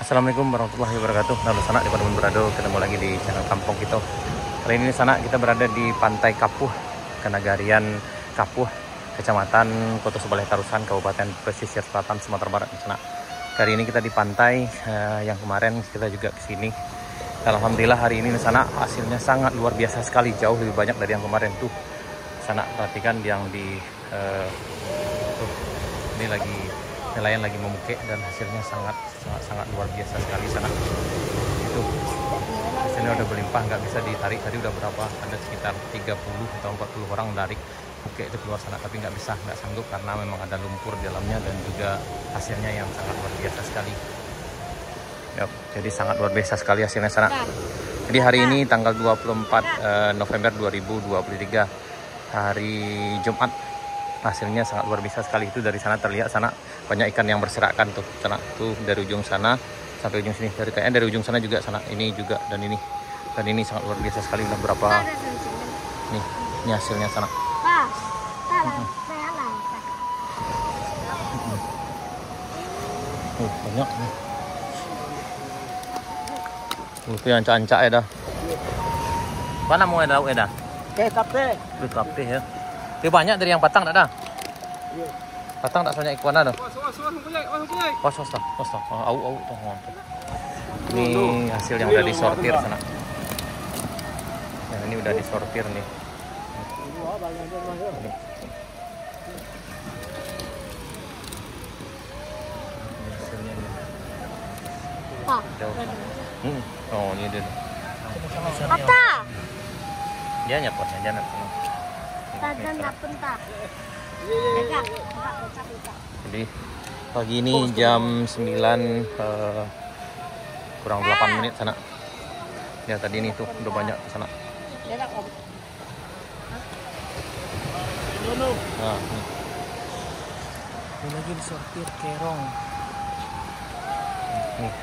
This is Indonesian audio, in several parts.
Assalamualaikum warahmatullahi wabarakatuh. Halo sanak di mana berada, ketemu lagi di channel Kampung kita. Kali ini sanak kita berada di Pantai Kapuh, Kenagarian Kapuh, Kecamatan Kota Sebaleh Tarusan, Kabupaten Pesisir Selatan, Sumatera Barat. Sanak. Kali ini kita di pantai yang kemarin kita juga ke sini. Alhamdulillah hari ini sanak hasilnya sangat luar biasa sekali, jauh lebih banyak dari yang kemarin tuh. Sanak perhatikan yang di ini lagi nelayan lagi memukik dan hasilnya sangat luar biasa sekali sana. Itu hasilnya udah berlimpah, nggak bisa ditarik. Tadi udah berapa, ada sekitar 30 atau 40 orang tarik mukik itu keluar sana, tapi nggak sanggup karena memang ada lumpur di dalamnya dan juga hasilnya yang sangat luar biasa sekali. Yap, jadi sangat luar biasa sekali hasilnya sana. Jadi hari ini tanggal 24 November 2023, hari Jumat, hasilnya sangat luar biasa sekali. Itu dari sana terlihat sana banyak ikan yang berserakan tuh sana, tuh dari ujung sana sampai ujung sini, dari ujung sana juga sana, ini juga dan ini sangat luar biasa sekali. Udah berapa ini hasilnya sana. Banyak nih. Itu yang ancak-ancak ya dah. Mana mau ada dah? Kape ya. Itu banyak dari yang patang tak ada? Patang tak banyak ikan ada? Was. Au tuh. Ini hasil yang udah disortir sana. Yang ini udah disortir nih. Hasilnya nih. Oh, ini dia. Apa? Dia nyapotnya jangan sana. Jadi pagi ini jam 9 kurang 8 menit sana. Ya tadi ini tuh udah banyak ke sana. Nah, ini lagi disortir kerong. Nih.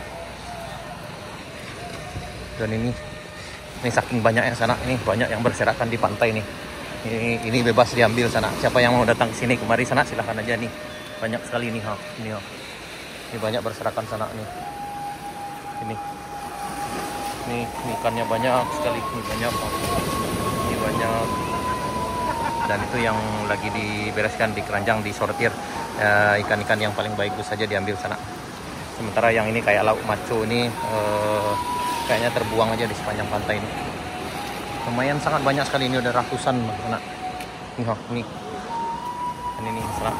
Dan ini saking banyaknya sana, ini banyak yang berserakan di pantai nih. Ini bebas diambil sana. Siapa yang mau datang ke sini kemari sana silahkan aja nih. Banyak sekali nih, Ini banyak berserakan sana nih. Ini ikannya banyak sekali, ini banyak. Dan itu yang lagi dibereskan di keranjang, disortir. Ikan-ikan yang paling bagus saja diambil sana. Sementara yang ini kayak lauk maco ini kayaknya terbuang aja di sepanjang pantai ini. Lumayan sangat banyak sekali, ini udah ratusan anak. Nih. Dan ini salah.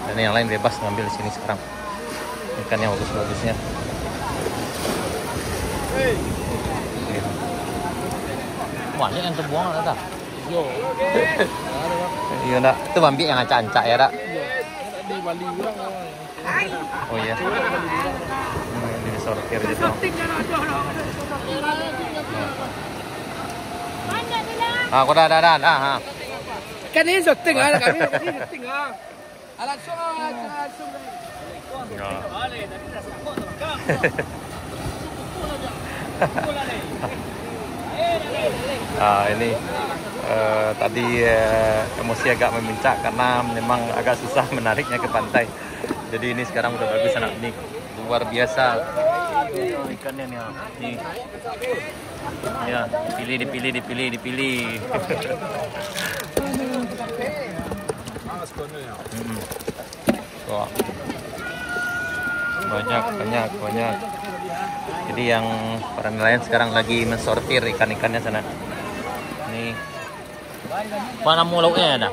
Dan yang lain bebas ngambil di sini sekarang. Ikan yang bagus-bagusnya. Banyak yang terbuang ada. Iya nak, itu bambi yang acak-acak ya nak. Oh iya. Ini disortir gitu. Aku dah. Kan ini syuting kami syuting Alat soal. Ini tadi emosi agak memuncak karena memang agak susah menariknya ke pantai. Jadi ini sekarang udah bagus anak, nih luar biasa ikannya nih. Ya, dipilih. Wah. Banyak. Jadi yang para nelayan sekarang lagi mensortir ikan-ikannya sana. Nih. Mana mulutnya ada?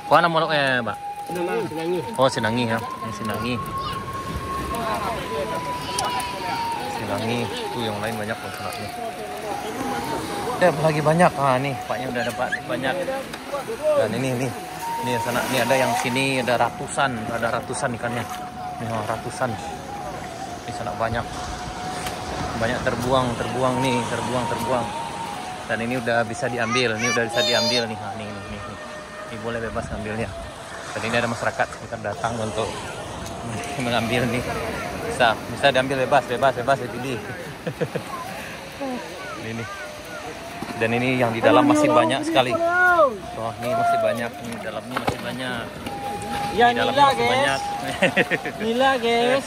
Mana mulutnya, Mbak? Oh, sinangi ya. Ini sinangi. Tuh yang lain banyak loh sanaknya. Ada lagi banyak. Nih, Paknya udah dapat banyak. Dan ini sana, ini ada yang sini ada ratusan ikannya. Nih, ratusan. Di sana banyak terbuang nih, terbuang. Dan ini udah bisa diambil, nih. Ini boleh bebas ngambilnya. Dan ini ada masyarakat sekitar datang untuk mengambil nih. Bisa diambil bebas dipilih. Ini. Dan ini yang di dalam masih banyak sekali. Wah, ini masih banyak, ini dalamnya masih banyak. Ya, Di dalamnya nila, masih guys. banyak. Nila, guys.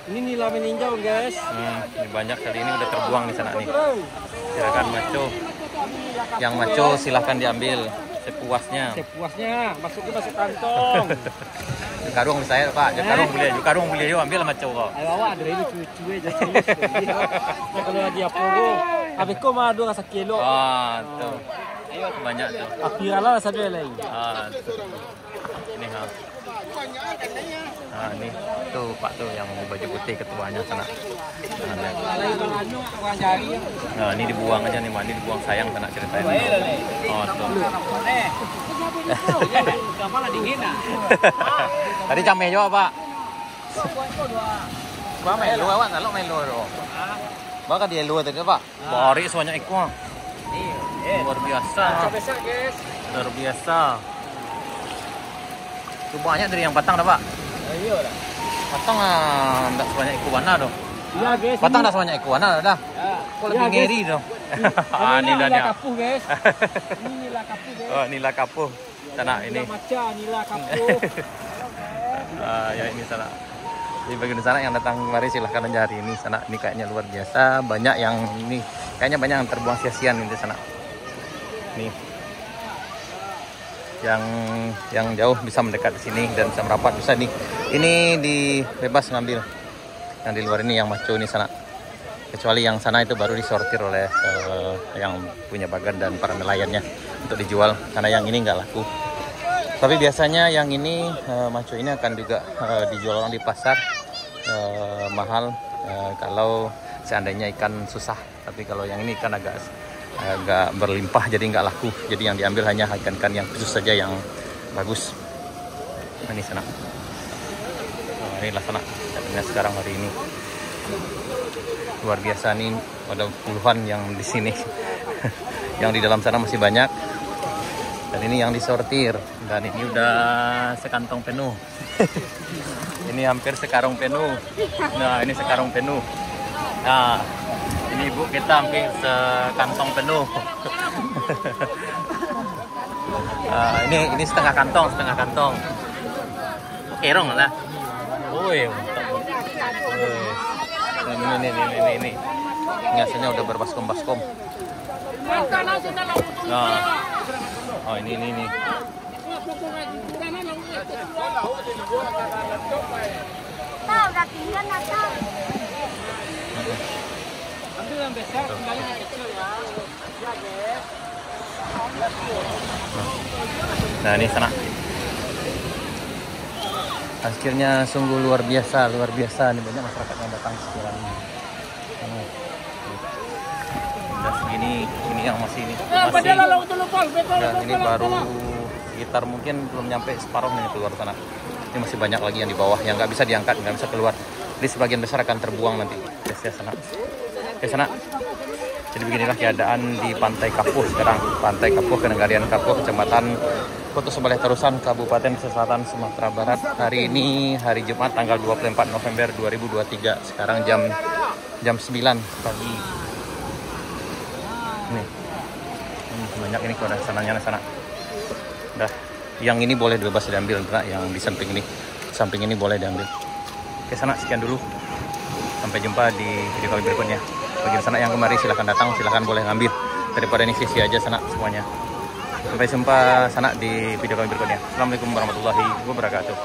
Ini nila meninjau, guys. Ini banyak kali ini udah terbuang di sana nih. Silakan maco. Yang maco silahkan diambil sepuasnya. Sepuasnya, masuk kantong. Karung saya Pak, karung beli yuk ambil maco kok. Ayo awak ada ini cucu aja. Nah, kalau lagi apa go? Habis kau mah 2 kilo. Ah, tuh. Banyak tuh. Apirala saja lagi. Ah, tuh. Ini ha. Ah, ini tuh Pak tuh yang baju putih ketuanya sana. Nah, ini dibuang aja nih, ini dibuang sayang sana ceritain. Oh, tuh. Tadi jam mejo Pak. Ba melu awak ngalok melu ro. Ba ka dia lu tadi Pak. Bari sebanyak iku. Luar biasa. Luar biasa. Itu banyak dari yang batang dah Pak. Iya lah. Batang enggak sebanyak iku mana dong. Iya guys. Batang dah sebanyak iku mana dah. Kok lebih ngeri dong. Ah, ini dah dia. Kapuh guys. Ini nila kapuh guys. Oh, nila kapuh. Sana ini. Maca nila kapuh. Ya ini sana. Di bagian sana yang datang kemari silahkan aja hari ini sana. Ini kayaknya luar biasa. Banyak yang ini kayaknya banyak yang terbuang sia-sia nih di sana. Nih. Yang jauh bisa mendekat di sini dan bisa merapat bisa nih. Ini di bebas ngambil. Yang di luar ini yang maco ini sana. Kecuali yang sana itu baru disortir oleh yang punya bagan dan para nelayannya untuk dijual. Karena yang ini nggak laku. Tapi biasanya yang ini maco ini akan juga dijual orang di pasar mahal kalau seandainya ikan susah. Tapi kalau yang ini ikan agak berlimpah jadi nggak laku. Jadi yang diambil hanya ikan-ikan yang khusus saja yang bagus. Nah, ini sana. Inilah sana. Katanya sekarang hari ini luar biasa nih. Ada puluhan yang di sini. Yang di dalam sana masih banyak. Dan ini yang disortir. Dan ini udah sekantong penuh. Ini hampir sekarung penuh. Nah, ini sekarung penuh. Nah, ini ibu kita hampir sekantong penuh. Ini setengah kantong. Kerong lah. Woi, mantap. Ini. Biasanya udah berbaskom-baskom. Nah. Oh, ini. Tahu udah tinggal nata. Ambil yang besar, tinggalin yang kecil ya. Ya guys. Nah, ini sana. Akhirnya sungguh luar biasa. Ini banyak masyarakat yang datang sekitar ini. Dan segini, ini yang masih ini. Dan ini baru sekitar mungkin belum nyampe separuh nih keluar sana. Ini masih banyak lagi yang di bawah yang nggak bisa diangkat, nggak bisa keluar. Jadi sebagian besar akan terbuang nanti. Ke sana. Jadi beginilah keadaan di Pantai Kapuh sekarang. Pantai Kapuh, Kenegarian Kapuh, Kecamatan Kutu Sebaleh Terusan, Kabupaten Selatan, Sumatera Barat. Hari ini hari Jumat tanggal 24 November 2023. Sekarang jam 9 pagi. Nih. Banyak ini kalau ada sana. Udah. Yang ini boleh bebas diambil, yang di samping ini boleh diambil. Oke, sana sekian dulu. Sampai jumpa di video kali berikutnya. Bagian sana yang kemari silahkan datang, silahkan boleh ngambil. Daripada ini sia-sia aja sana semuanya. Sampai jumpa sana di video kali berikutnya. Assalamualaikum warahmatullahi wabarakatuh.